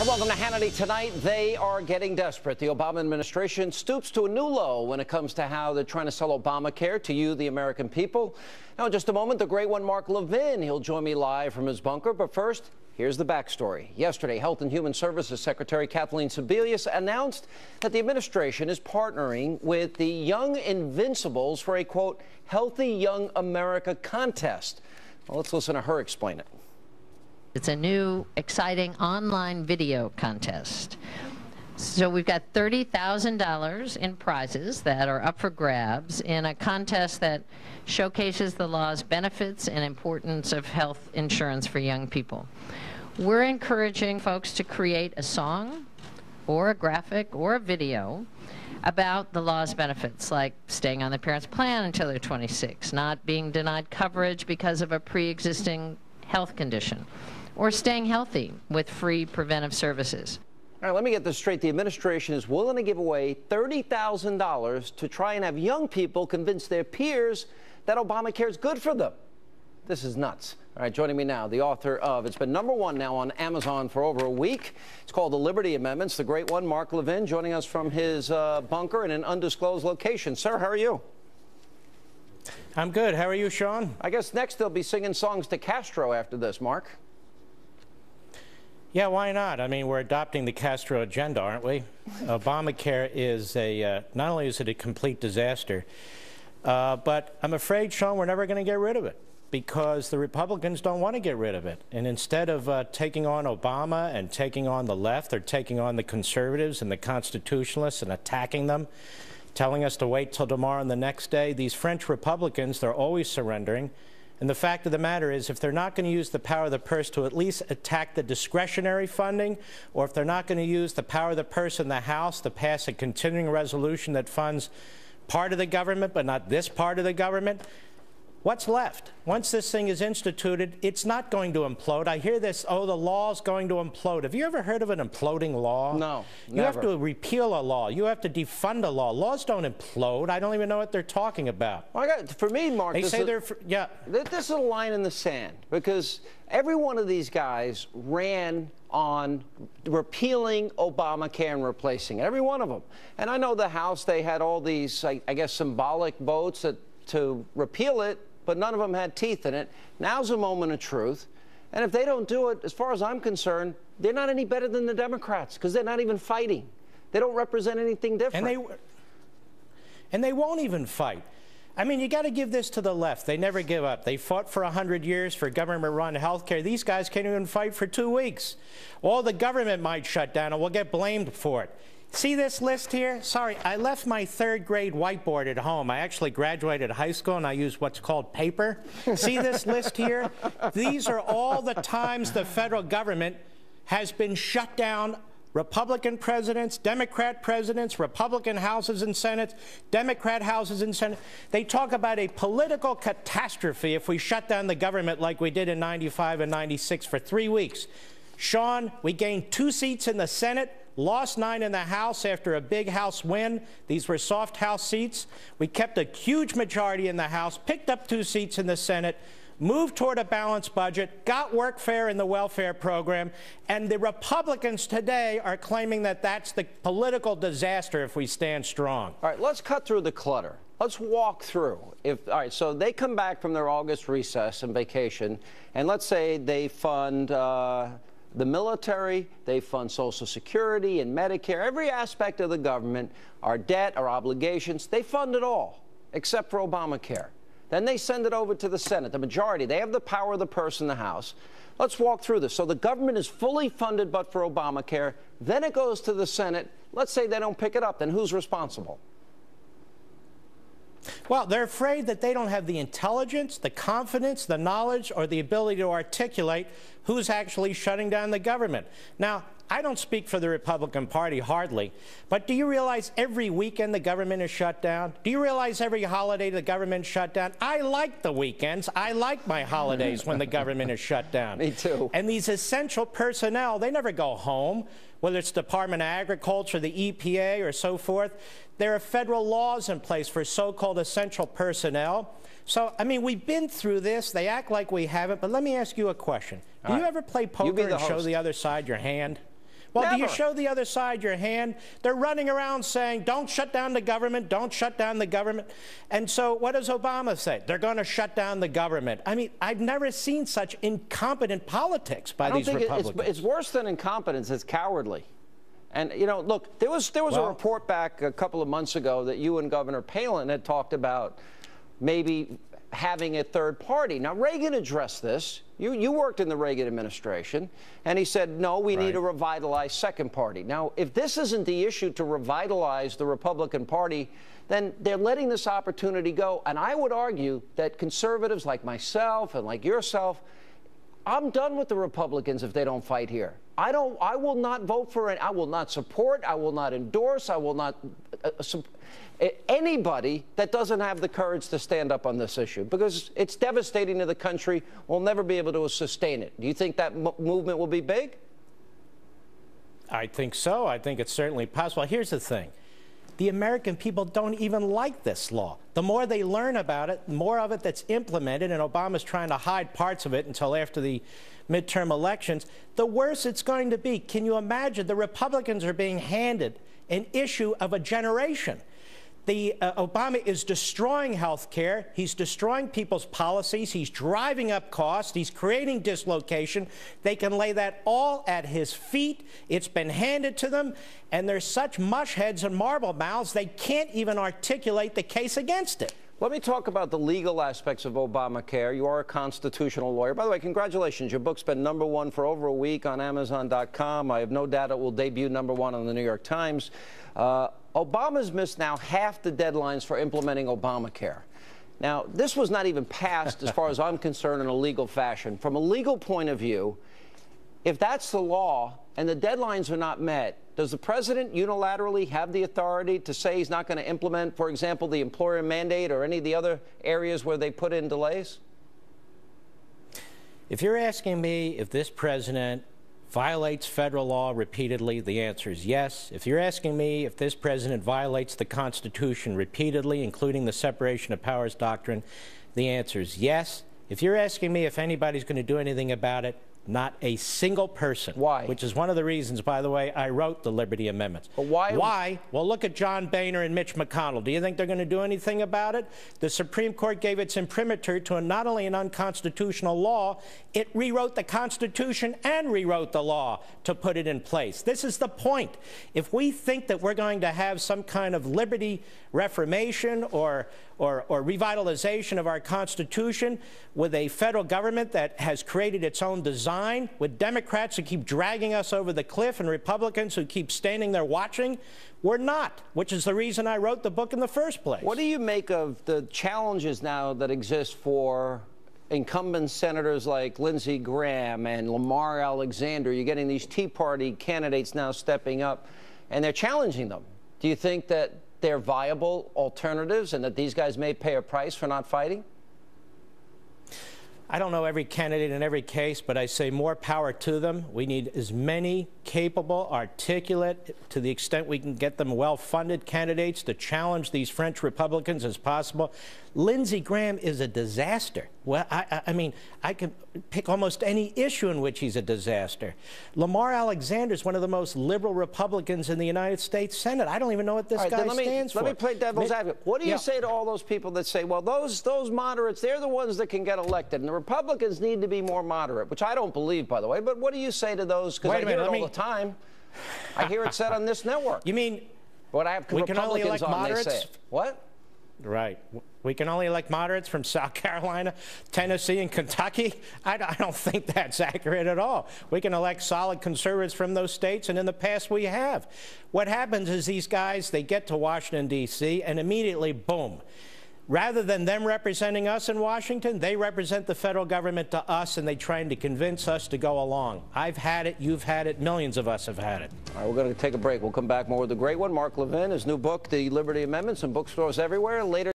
And welcome to Hannity tonight. They are getting desperate. The Obama administration stoops to a new low when it comes to how they're trying to sell Obamacare to you, the American people. Now, in just a moment, the great one, Mark Levin. He'll join me live from his bunker. But first, here's the backstory. Yesterday, Health and Human Services Secretary Kathleen Sebelius announced that the administration is partnering with the Young Invincibles for a, quote, Healthy Young America contest. Well, let's listen to her explain it. It's a new, exciting online video contest. So we've got $30,000 in prizes that are up for grabs in a contest that showcases the law's benefits and importance of health insurance for young people. We're encouraging folks to create a song or a graphic or a video about the law's benefits, like staying on the parent's plan until they're 26, not being denied coverage because of a pre-existing health condition, or staying healthy with free preventive services. All right, let me get this straight. The administration is willing to give away $30,000 to try and have young people convince their peers that Obamacare is good for them. This is nuts. All right, joining me now, the author of, it's been #1 now on Amazon for over a week. It's called The Liberty Amendments, the great one, Mark Levin, joining us from his bunker in an undisclosed location. Sir, how are you? I'm good. How are you, Sean? I guess next they'll be singing songs to Castro after this, Mark. Yeah, why not? I mean, we're adopting the Castro agenda, aren't we? Obamacare is not only is it a complete disaster, but I'm afraid, Sean, we're never going to get rid of it because the Republicans don't want to get rid of it. And instead of taking on Obama and taking on the left, they're taking on the conservatives and the constitutionalists and attacking them, telling us to wait till tomorrow and the next day. These French Republicans, they're always surrendering. And the fact of the matter is, if they're not going to use the power of the purse to at least attack the discretionary funding, or if they're not going to use the power of the purse in the House to pass a continuing resolution that funds part of the government but not this part of the government, what's left? Once this thing is instituted, it's not going to implode. I hear this, oh, the law's going to implode. Have you ever heard of an imploding law? No, never. You have to repeal a law. You have to defund a law. Laws don't implode. I don't even know what they're talking about. Well, for me, Mark, they say they're, yeah. This is a line in the sand because every one of these guys ran on repealing Obamacare and replacing it, every one of them. And I know the House, they had all these, I guess, symbolic votes to repeal it, but none of them had teeth in it. Now's a moment of truth. And if they don't do it, as far as I'm concerned, they're not any better than the Democrats because they're not even fighting. They don't represent anything different. And they won't even fight. I mean, you got to give this to the left. They never give up. They fought for 100 years for government-run health care. These guys can't even fight for 2 weeks. All the government might shut down, and we'll get blamed for it. See this list here? Sorry, I left my 3rd grade whiteboard at home. I actually graduated high school and I use what's called paper. See this list here? These are all the times the federal government has been shut down. Republican presidents, Democrat presidents, Republican houses and Senates, Democrat houses and Senate. They talk about a political catastrophe if we shut down the government like we did in '95 and '96 for 3 weeks. Sean, we gained 2 seats in the Senate, lost 9 in the House after a big House win. These were soft House seats. We kept a huge majority in the House, picked up 2 seats in the Senate, moved toward a balanced budget, got workfare in the welfare program, and the Republicans today are claiming that that's the political disaster if we stand strong. All right, let's cut through the clutter. Let's walk through. All right, so they come back from their August recess and vacation, and let's say they fund the military, they fund Social Security and Medicare, every aspect of the government, our debt, our obligations, they fund it all, except for Obamacare. Then they send it over to the Senate, the majority. They have the power of the purse in the House. Let's walk through this. So the government is fully funded but for Obamacare. Then it goes to the Senate. Let's say they don't pick it up. Then who's responsible? Well, they're afraid that they don't have the intelligence, the confidence, the knowledge, or the ability to articulate who's actually shutting down the government. Now, I don't speak for the Republican Party, hardly, but do you realize every weekend the government is shut down? Do you realize every holiday the government is shut down? I like the weekends. I like my holidays when the government is shut down. Me too. And these essential personnel, they never go home, whether it's Department of Agriculture, the EPA, or so forth. There are federal laws in place for so-called essential personnel. So, I mean, we've been through this. They act like we haven't. But let me ask you a question. Do you ever play poker and show the other side your hand? Well, Never. do you show the other side your hand? They're running around saying, don't shut down the government, don't shut down the government. And so what does Obama say? They're going to shut down the government. I mean, I've never seen such incompetent politics by these Republicans. It's worse than incompetence. It's cowardly. And, you know, look, there was a report back a couple of months ago that you and Governor Palin had talked about maybe having a third party. Now, Reagan addressed this. You worked in the Reagan administration, and he said, no, we need a revitalized second party. Now, if this isn't the issue to revitalize the Republican Party, then they're letting this opportunity go. And I would argue that conservatives like myself and like yourself, I'm done with the Republicans if they don't fight here. I will not vote for it. I will not support. I will not endorse. I will not anybody that doesn't have the courage to stand up on this issue, because it's devastating to the country. We'll never be able to sustain it. Do you think that movement will be big? I think so. I think it's certainly possible. Here's the thing. The American people don't even like this law. The more they learn about it, the more of it that's implemented, and Obama's trying to hide parts of it until after the midterm elections, the worse it's going to be. Can you imagine? The Republicans are being handed an issue of a generation. Obama is destroying health care. He's destroying people's policies. He's driving up costs. He's creating dislocation. They can lay that all at his feet. It's been handed to them, and they're such mush heads and marble mouths, they can't even articulate the case against it. Let me talk about the legal aspects of Obamacare. You are a constitutional lawyer. By the way, congratulations. Your book's been #1 for over a week on Amazon.com. I have no doubt it will debut #1 on the New York Times. Obama's missed now half the deadlines for implementing Obamacare. Now, this was not even passed, as far as I'm concerned, in a legal fashion. From a legal point of view, if that's the law and the deadlines are not met, does the president unilaterally have the authority to say he's not going to implement, for example, the employer mandate or any of the other areas where they put in delays? If you're asking me if this president violates federal law repeatedly, the answer is yes. If you're asking me if this president violates the Constitution repeatedly, including the separation of powers doctrine, the answer is yes. If you're asking me if anybody's going to do anything about it, not a single person. Why? Which is one of the reasons, by the way, I wrote the Liberty Amendments. But why? Why? Well, look at John Boehner and Mitch McConnell. Do you think they're going to do anything about it? The Supreme Court gave its imprimatur to not only an unconstitutional law, it rewrote the Constitution and rewrote the law to put it in place. This is the point. If we think that we're going to have some kind of liberty reformation or revitalization of our Constitution with a federal government that has created its own design, with Democrats who keep dragging us over the cliff and Republicans who keep standing there watching, we're not, which is the reason I wrote the book in the first place. What do you make of the challenges now that exist for incumbent senators like Lindsey Graham and Lamar Alexander? You're getting these Tea Party candidates now stepping up, and they're challenging them. Do you think that they're viable alternatives and that these guys may pay a price for not fighting? I don't know every candidate in every case, but I say more power to them. We need as many capable, articulate, to the extent we can get them well-funded candidates to challenge these French Republicans as possible. Lindsey Graham is a disaster. Well, I mean, I can pick almost any issue in which he's a disaster. Lamar Alexander is one of the most liberal Republicans in the United States Senate. I don't even know what this guy stands for. Let me play devil's advocate. What do you say to all those people that say, well, those moderates, they're the ones that can get elected, and the Republicans need to be more moderate, which I don't believe, by the way. But what do you say to those? Because I hear it all the time. I hear it said on this network. You mean what I have we can only elect moderates? They say it. What? Right. We can only elect moderates from South Carolina, Tennessee, and Kentucky? I don't think that's accurate at all. We can elect solid conservatives from those states, and in the past we have. What happens is these guys, they get to Washington, D.C., and immediately, boom. Rather than them representing us in Washington, they represent the federal government to us, and they're trying to convince us to go along. I've had it. You've had it. Millions of us have had it. All right, we're going to take a break. We'll come back more with the great one, Mark Levin, his new book, The Liberty Amendments, in bookstores everywhere. Later.